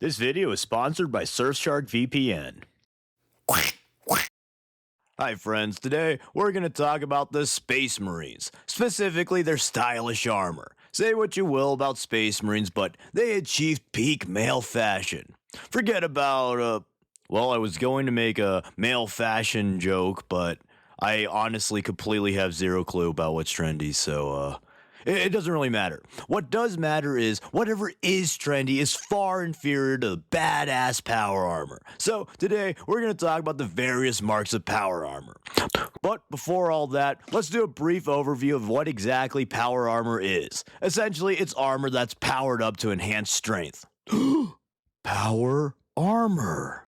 This video is sponsored by Surfshark VPN. Hi friends, today we're going to talk about the Space Marines, specifically their stylish armor. Say what you will about Space Marines, but they achieved peak male fashion. Forget about, I was going to make a male fashion joke, but I honestly completely have zero clue about what's trendy, so, it doesn't really matter. What does matter is whatever is trendy is far inferior to the badass power armor. So today we're going to talk about the various marks of power armor. But before all that, let's do a brief overview of what exactly power armor is. Essentially, it's armor that's powered up to enhance strength. Power armor.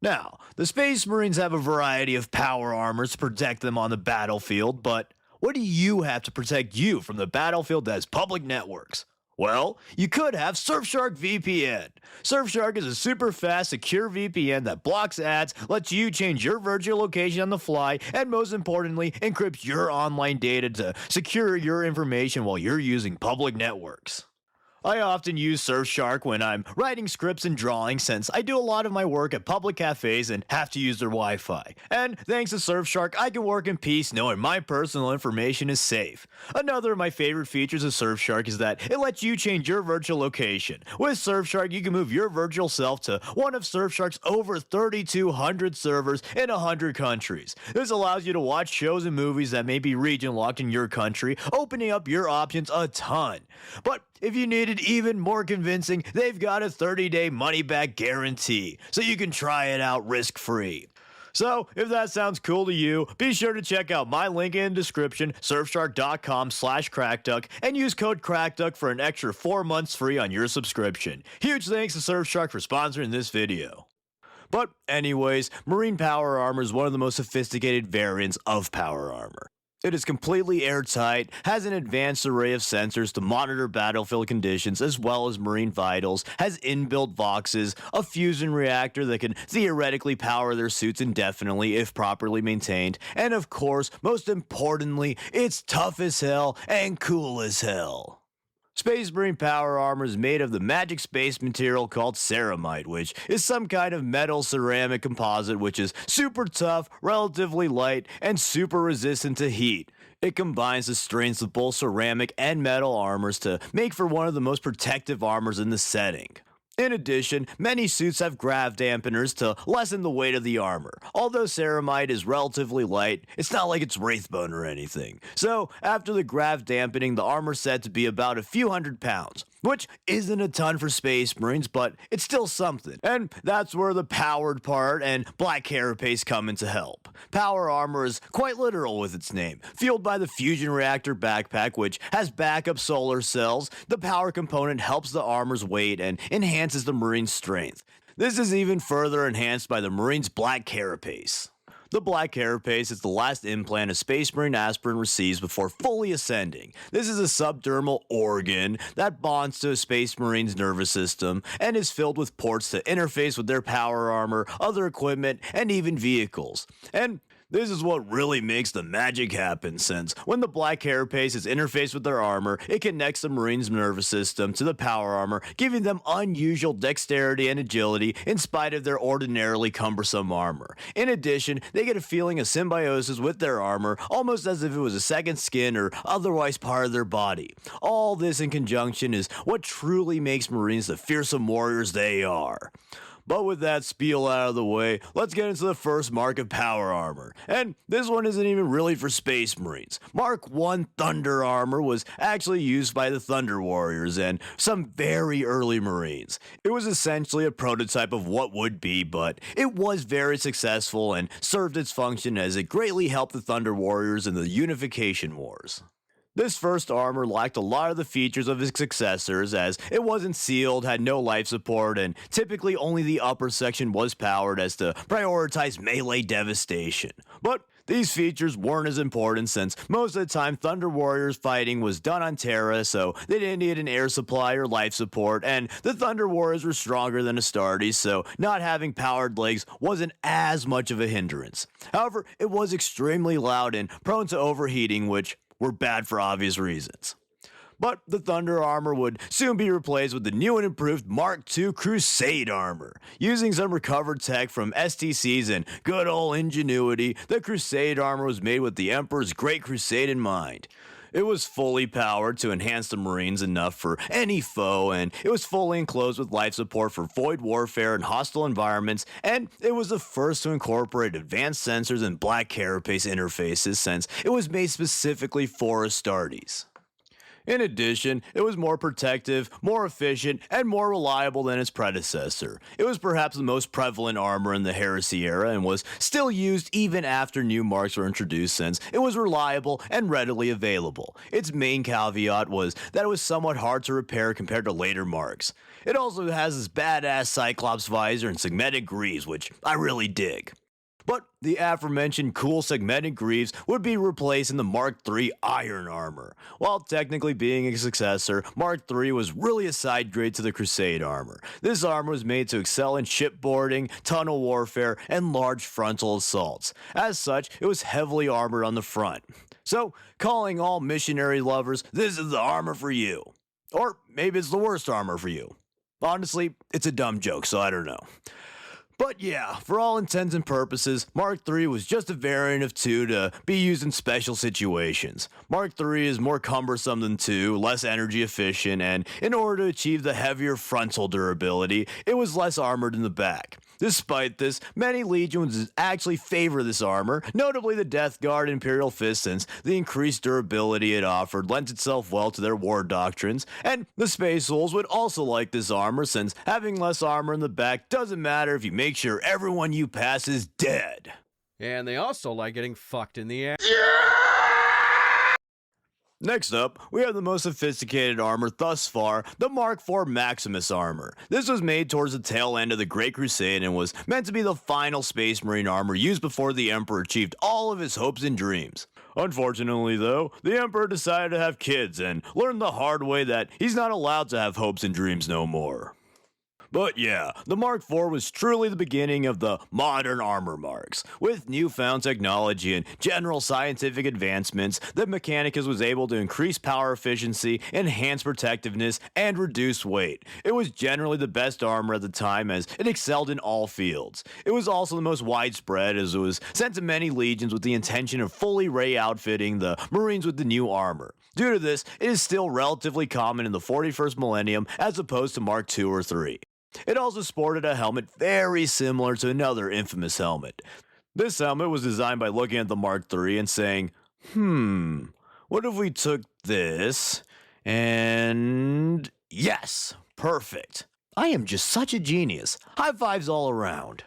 Now, the Space Marines have a variety of power armors to protect them on the battlefield, but what do you have to protect you from the battlefield as public networks? Well, you could have Surfshark VPN. Surfshark is a super fast, secure VPN that blocks ads, lets you change your virtual location on the fly, and most importantly, encrypts your online data to secure your information while you're using public networks. I often use Surfshark when I'm writing scripts and drawings since I do a lot of my work at public cafes and have to use their Wi-Fi. And thanks to Surfshark, I can work in peace knowing my personal information is safe. Another of my favorite features of Surfshark is that it lets you change your virtual location. With Surfshark, you can move your virtual self to one of Surfshark's over 3,200 servers in 100 countries. This allows you to watch shows and movies that may be region locked in your country, opening up your options a ton. But if you need it even more convincing, they've got a 30-day money-back guarantee, so you can try it out risk-free. So, if that sounds cool to you, be sure to check out my link in the description, surfshark.com/crackduck, and use code crackduck for an extra 4 months free on your subscription. Huge thanks to Surfshark for sponsoring this video. But anyways, Marine power armor is one of the most sophisticated variants of power armor. It is completely airtight, has an advanced array of sensors to monitor battlefield conditions as well as marine vitals, has inbuilt voxes, a fusion reactor that can theoretically power their suits indefinitely if properly maintained, and of course, most importantly, it's tough as hell and cool as hell. Space Marine power armor is made of the magic space material called ceramite, which is some kind of metal ceramic composite which is super tough, relatively light, and super resistant to heat. It combines the strengths of both ceramic and metal armors to make for one of the most protective armors in the setting. In addition, many suits have grav dampeners to lessen the weight of the armor. Although ceramite is relatively light, it's not like it's wraithbone or anything. So, after the grav dampening, the armor's said to be about a few hundred pounds, which isn't a ton for Space Marines, but it's still something. And that's where the powered part and black carapace come in to help. Power armor is quite literal with its name. Fueled by the fusion reactor backpack, which has backup solar cells, the power component helps the armor's weight and enhances the Marine's strength. This is even further enhanced by the Marine's black carapace. The black carapace is the last implant a Space Marine aspirant receives before fully ascending. This is a subdermal organ that bonds to a Space Marine's nervous system and is filled with ports to interface with their power armor, other equipment, and even vehicles. And this is what really makes the magic happen, since when the black carapace is interfaced with their armor, it connects the Marine's nervous system to the power armor, giving them unusual dexterity and agility in spite of their ordinarily cumbersome armor. In addition, they get a feeling of symbiosis with their armor, almost as if it was a second skin or otherwise part of their body. All this in conjunction is what truly makes Marines the fearsome warriors they are. But with that spiel out of the way, let's get into the first mark of power armor. And this one isn't even really for Space Marines. Mark 1 Thunder armor was actually used by the Thunder Warriors and some very early Marines. It was essentially a prototype of what would be, but it was very successful and served its function as it greatly helped the Thunder Warriors in the Unification Wars. This first armor lacked a lot of the features of its successors, as it wasn't sealed, had no life support, and typically only the upper section was powered as to prioritize melee devastation. But these features weren't as important since most of the time Thunder Warriors fighting was done on Terra, so they didn't need an air supply or life support, and the Thunder Warriors were stronger than Astartes, so not having powered legs wasn't as much of a hindrance. However, it was extremely loud and prone to overheating, which were bad for obvious reasons. But the Thunder armor would soon be replaced with the new and improved Mark II Crusade armor. Using some recovered tech from STCs and good old ingenuity, the Crusade armor was made with the Emperor's Great Crusade in mind. It was fully powered to enhance the Marines enough for any foe, and it was fully enclosed with life support for void warfare and hostile environments, and it was the first to incorporate advanced sensors and black carapace interfaces since it was made specifically for Astartes. In addition, it was more protective, more efficient, and more reliable than its predecessor. It was perhaps the most prevalent armor in the Heresy era and was still used even after new marks were introduced since it was reliable and readily available. Its main caveat was that it was somewhat hard to repair compared to later marks. It also has this badass Cyclops visor and segmented greaves, which I really dig. But the aforementioned cool segmented greaves would be replaced in the Mark III Iron Armor. While technically being a successor, Mark III was really a side grade to the Crusade armor. This armor was made to excel in shipboarding, tunnel warfare, and large frontal assaults. As such, it was heavily armored on the front. So, calling all missionary lovers, this is the armor for you. Or maybe it's the worst armor for you. Honestly, it's a dumb joke, so I don't know. But yeah, for all intents and purposes, Mark III was just a variant of 2 to be used in special situations. Mark III is more cumbersome than 2, less energy efficient, and in order to achieve the heavier frontal durability, it was less armored in the back. Despite this, many legions actually favor this armor, notably the Death Guard and Imperial Fist, since the increased durability it offered lends itself well to their war doctrines, and the Space Wolves would also like this armor since having less armor in the back doesn't matter if you make sure everyone you pass is dead. And they also like getting fucked in the ass. Next up, we have the most sophisticated armor thus far, the Mark IV Maximus armor. This was made towards the tail end of the Great Crusade and was meant to be the final Space Marine armor used before the Emperor achieved all of his hopes and dreams. Unfortunately though, the Emperor decided to have kids and learned the hard way that he's not allowed to have hopes and dreams no more. But yeah, the Mark IV was truly the beginning of the modern armor marks. With newfound technology and general scientific advancements, the Mechanicus was able to increase power efficiency, enhance protectiveness, and reduce weight. It was generally the best armor at the time as it excelled in all fields. It was also the most widespread as it was sent to many legions with the intention of fully re-outfitting the Marines with the new armor. Due to this, it is still relatively common in the 41st millennium as opposed to Mark II or III. It also sported a helmet very similar to another infamous helmet. This helmet was designed by looking at the Mark III and saying, what if we took this and... yes, perfect. I am just such a genius. High fives all around.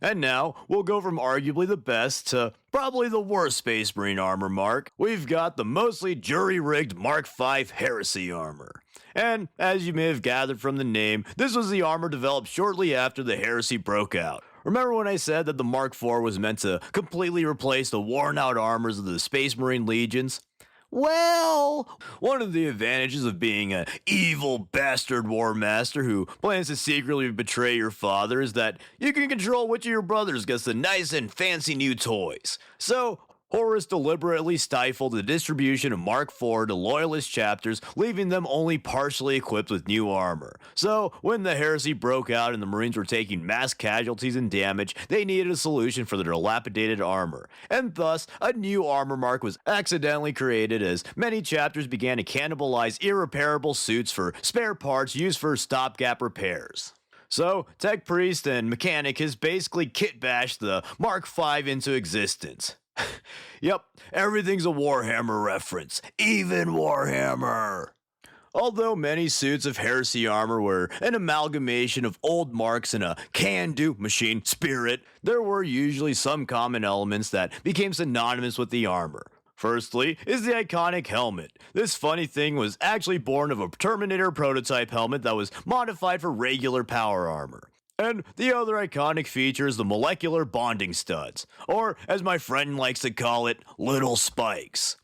And now, we'll go from arguably the best to probably the worst Space Marine armor mark. We've got the mostly jury-rigged Mark V Heresy armor. And, as you may have gathered from the name, this was the armor developed shortly after the Heresy broke out. Remember when I said that the Mark IV was meant to completely replace the worn-out armors of the Space Marine legions? Well, one of the advantages of being an evil bastard war master who plans to secretly betray your father is that you can control which of your brothers gets the nice and fancy new toys. So, Horus deliberately stifled the distribution of Mark IV to loyalist chapters, leaving them only partially equipped with new armor. So, when the heresy broke out and the Marines were taking mass casualties and damage, they needed a solution for their dilapidated armor. And thus, a new armor mark was accidentally created as many chapters began to cannibalize irreparable suits for spare parts used for stopgap repairs. So, Tech Priest and Mechanicus basically kit bashed the Mark V into existence. Yep, everything's a Warhammer reference. Even Warhammer! Although many suits of Heresy armor were an amalgamation of old marks and a can-do machine spirit, there were usually some common elements that became synonymous with the armor. Firstly is the iconic helmet. This funny thing was actually born of a Terminator prototype helmet that was modified for regular power armor. And the other iconic feature is the molecular bonding studs, or as my friend likes to call it, little spikes.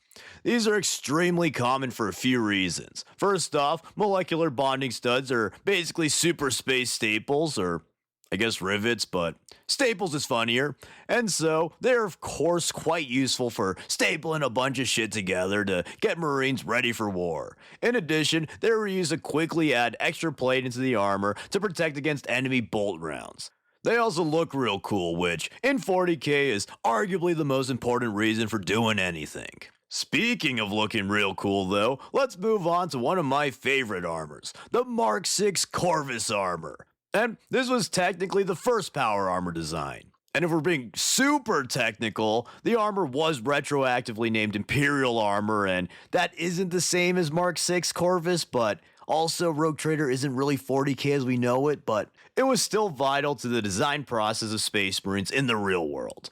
These are extremely common for a few reasons. First off, molecular bonding studs are basically super space staples, or I guess rivets, but staples is funnier. And so they're of course quite useful for stapling a bunch of shit together to get Marines ready for war. In addition, they were used to quickly add extra plate into the armor to protect against enemy bolt rounds. They also look real cool, which in 40k is arguably the most important reason for doing anything. Speaking of looking real cool though, let's move on to one of my favorite armors, the Mark 6 Corvus armor. And this was technically the first power armor design. And if we're being super technical, the armor was retroactively named Imperial Armor, and that isn't the same as Mark 6 Corvus, but also Rogue Trader isn't really 40k as we know it, but it was still vital to the design process of Space Marines in the real world.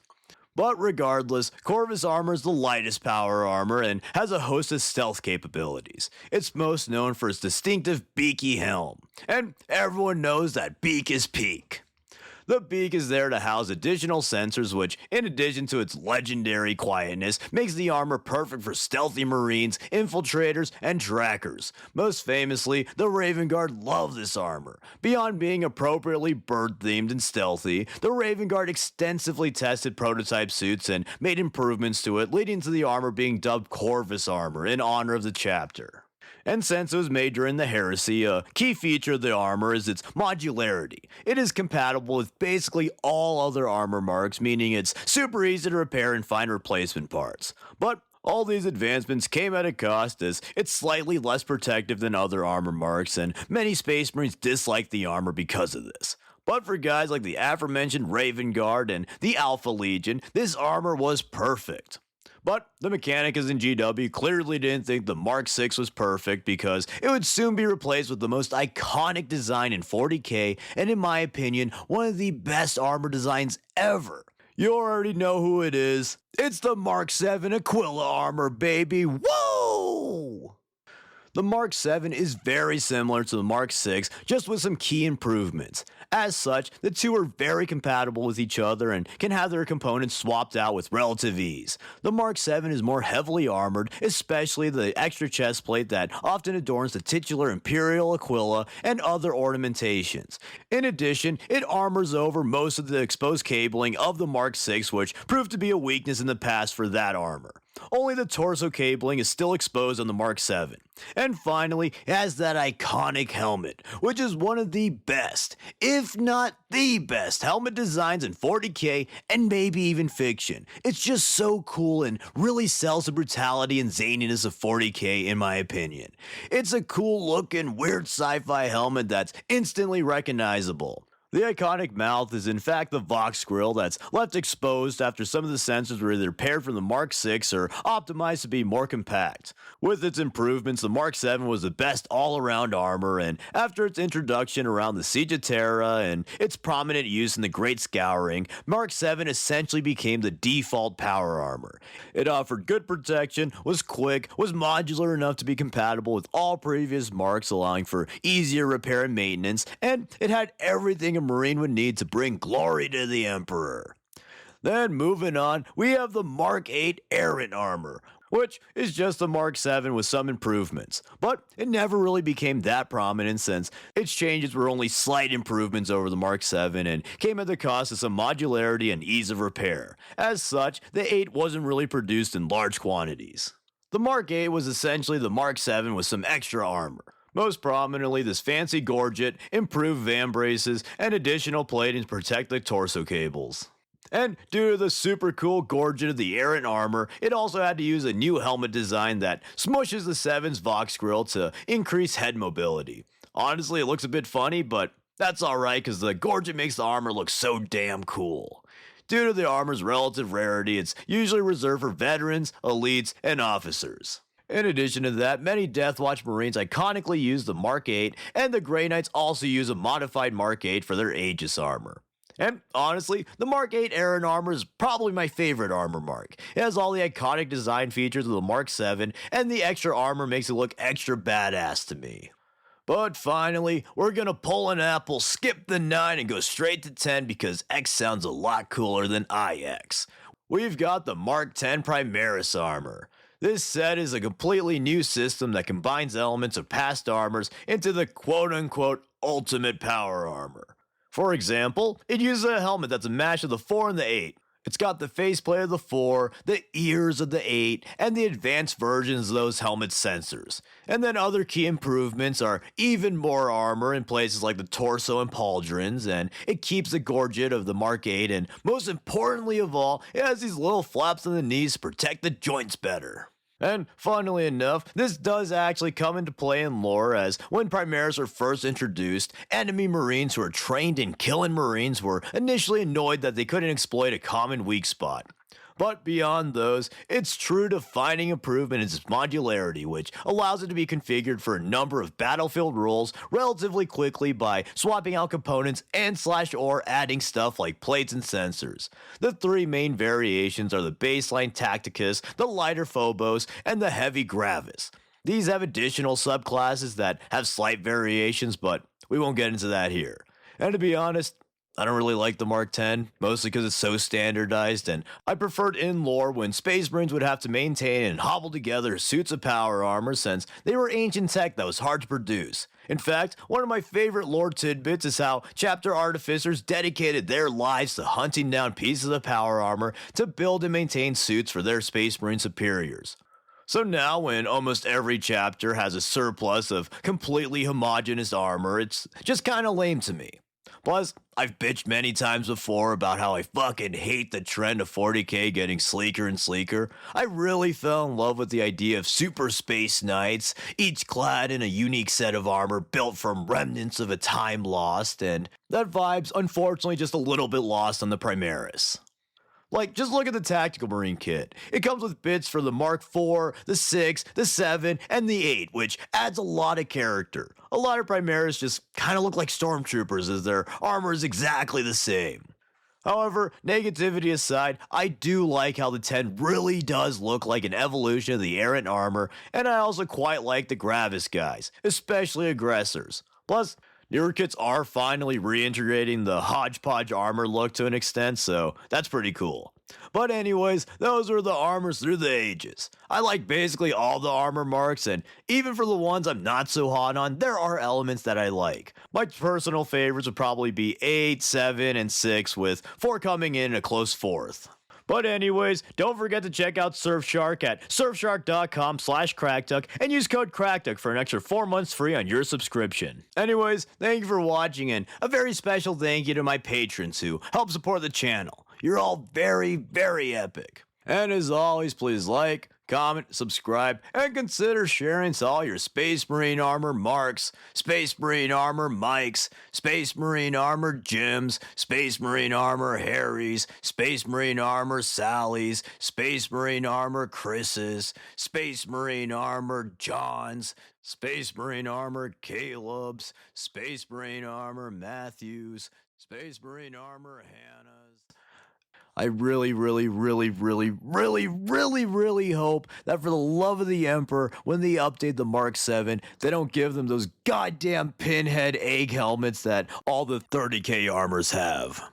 But regardless, Corvus armor is the lightest power armor and has a host of stealth capabilities. It's most known for its distinctive beaky helm, and everyone knows that beak is peak. The beak is there to house additional sensors which, in addition to its legendary quietness, makes the armor perfect for stealthy marines, infiltrators, and trackers. Most famously, the Raven Guard love this armor. Beyond being appropriately bird-themed and stealthy, the Raven Guard extensively tested prototype suits and made improvements to it, leading to the armor being dubbed Corvus armor in honor of the chapter. And since it was made during the Heresy, a key feature of the armor is its modularity. It is compatible with basically all other armor marks, meaning it's super easy to repair and find replacement parts. But all these advancements came at a cost, as it's slightly less protective than other armor marks, and many Space Marines dislike the armor because of this. But for guys like the aforementioned Raven Guard and the Alpha Legion, this armor was perfect. But the Mechanicus in GW clearly didn't think the Mark 6 was perfect because it would soon be replaced with the most iconic design in 40k, and in my opinion, one of the best armor designs ever. You already know who it is. It's the Mark 7 Aquila armor, baby. Whoa! The Mark 7 is very similar to the Mark 6, just with some key improvements. As such, the two are very compatible with each other and can have their components swapped out with relative ease. The Mark 7 is more heavily armored, especially the extra chest plate that often adorns the titular Imperial Aquila and other ornamentations. In addition, it armors over most of the exposed cabling of the Mark 6, which proved to be a weakness in the past for that armor. Only the torso cabling is still exposed on the Mark 7. And finally, it has that iconic helmet, which is one of the best, if not the best, helmet designs in 40k and maybe even fiction. It's just so cool and really sells the brutality and zaniness of 40k in my opinion. It's a cool looking, weird sci-fi helmet that's instantly recognizable. The iconic mouth is in fact the Vox grill that's left exposed after some of the sensors were either repaired from the Mark 6 or optimized to be more compact. With its improvements, the Mark 7 was the best all-around armor, and after its introduction around the Siege of Terra and its prominent use in the Great Scouring, Mark 7 essentially became the default power armor. It offered good protection, was quick, was modular enough to be compatible with all previous marks, allowing for easier repair and maintenance, and it had everything a Marine would need to bring glory to the Emperor. Then moving on, we have the Mark 8 Errant armor, which is just the Mark 7 with some improvements, but it never really became that prominent since its changes were only slight improvements over the Mark 7 and came at the cost of some modularity and ease of repair. As such, the 8 wasn't really produced in large quantities. The Mark 8 was essentially the Mark 7 with some extra armor. Most prominently, this fancy gorget, improved van braces, and additional plating to protect the torso cables. And due to the super cool gorget of the Errant armor, it also had to use a new helmet design that smushes the 7's Vox grill to increase head mobility. Honestly, it looks a bit funny, but that's alright because the gorget makes the armor look so damn cool. Due to the armor's relative rarity, it's usually reserved for veterans, elites, and officers. In addition to that, many Deathwatch Marines iconically use the Mark 8, and the Grey Knights also use a modified Mark 8 for their Aegis armor. And honestly, the Mark 8 Errant armor is probably my favorite armor mark. It has all the iconic design features of the Mark 7, and the extra armor makes it look extra badass to me. But finally, we're gonna pull an apple, skip the 9, and go straight to 10 because X sounds a lot cooler than IX. We've got the Mark 10 Primaris armor. This set is a completely new system that combines elements of past armors into the quote-unquote ultimate power armor. For example, it uses a helmet that's a match of the 4 and the 8. It's got the faceplate of the 4, the ears of the 8, and the advanced versions of those helmet sensors. And then other key improvements are even more armor in places like the torso and pauldrons, and it keeps the gorget of the Mark 8, and most importantly of all, it has these little flaps on the knees to protect the joints better. And funnily enough, this does actually come into play in lore, as when Primaris were first introduced, enemy Marines who were trained in killing Marines were initially annoyed that they couldn't exploit a common weak spot. But beyond those, it's true to finding improvement in its modularity, which allows it to be configured for a number of battlefield roles relatively quickly by swapping out components and /or adding stuff like plates and sensors. The 3 main variations are the baseline Tacticus, the lighter Phobos, and the heavy Gravis. These have additional subclasses that have slight variations, but we won't get into that here. And to be honest, I don't really like the Mark 10, mostly because it's so standardized, and I preferred in lore when Space Marines would have to maintain and hobble together suits of power armor since they were ancient tech that was hard to produce. In fact, one of my favorite lore tidbits is how chapter artificers dedicated their lives to hunting down pieces of power armor to build and maintain suits for their Space Marine superiors. So now, when almost every chapter has a surplus of completely homogeneous armor, it's just kinda lame to me. Plus, I've bitched many times before about how I fucking hate the trend of 40k getting sleeker and sleeker. I really fell in love with the idea of super space knights, each clad in a unique set of armor built from remnants of a time lost, and that vibe's unfortunately just a little bit lost on the Primaris. Like, just look at the Tactical Marine kit. It comes with bits for the Mark 4, the 6, the 7, and the 8, which adds a lot of character. A lot of Primaris just kinda look like stormtroopers as their armor is exactly the same. However, negativity aside, I do like how the 10 really does look like an evolution of the errant armor, and I also quite like the Gravis guys, especially aggressors. Plus, newer kits are finally reintegrating the hodgepodge armor look to an extent, so that's pretty cool. But anyways, those are the armors through the ages. I like basically all the armor marks, and even for the ones I'm not so hot on, there are elements that I like. My personal favorites would probably be 8, 7, and 6, with 4 coming in a close fourth. But anyways, don't forget to check out Surfshark at surfshark.com/crackduck and use code crackduck for an extra 4 months free on your subscription. Anyways, thank you for watching, and a very special thank you to my patrons who help support the channel. You're all very, very epic. And as always, please like, comment, subscribe, and consider sharing to all your Space Marine armor Marks, Space Marine armor Mikes, Space Marine armor Jims, Space Marine armor Harrys, Space Marine armor Sallys, Space Marine armor Chris's, Space Marine armor John's, Space Marine armor Caleb's, Space Marine armor Matthew's, Space Marine armor Hannah's. I really hope that for the love of the Emperor, when they update the Mark 7, they don't give them those goddamn pinhead egg helmets that all the 30k armors have.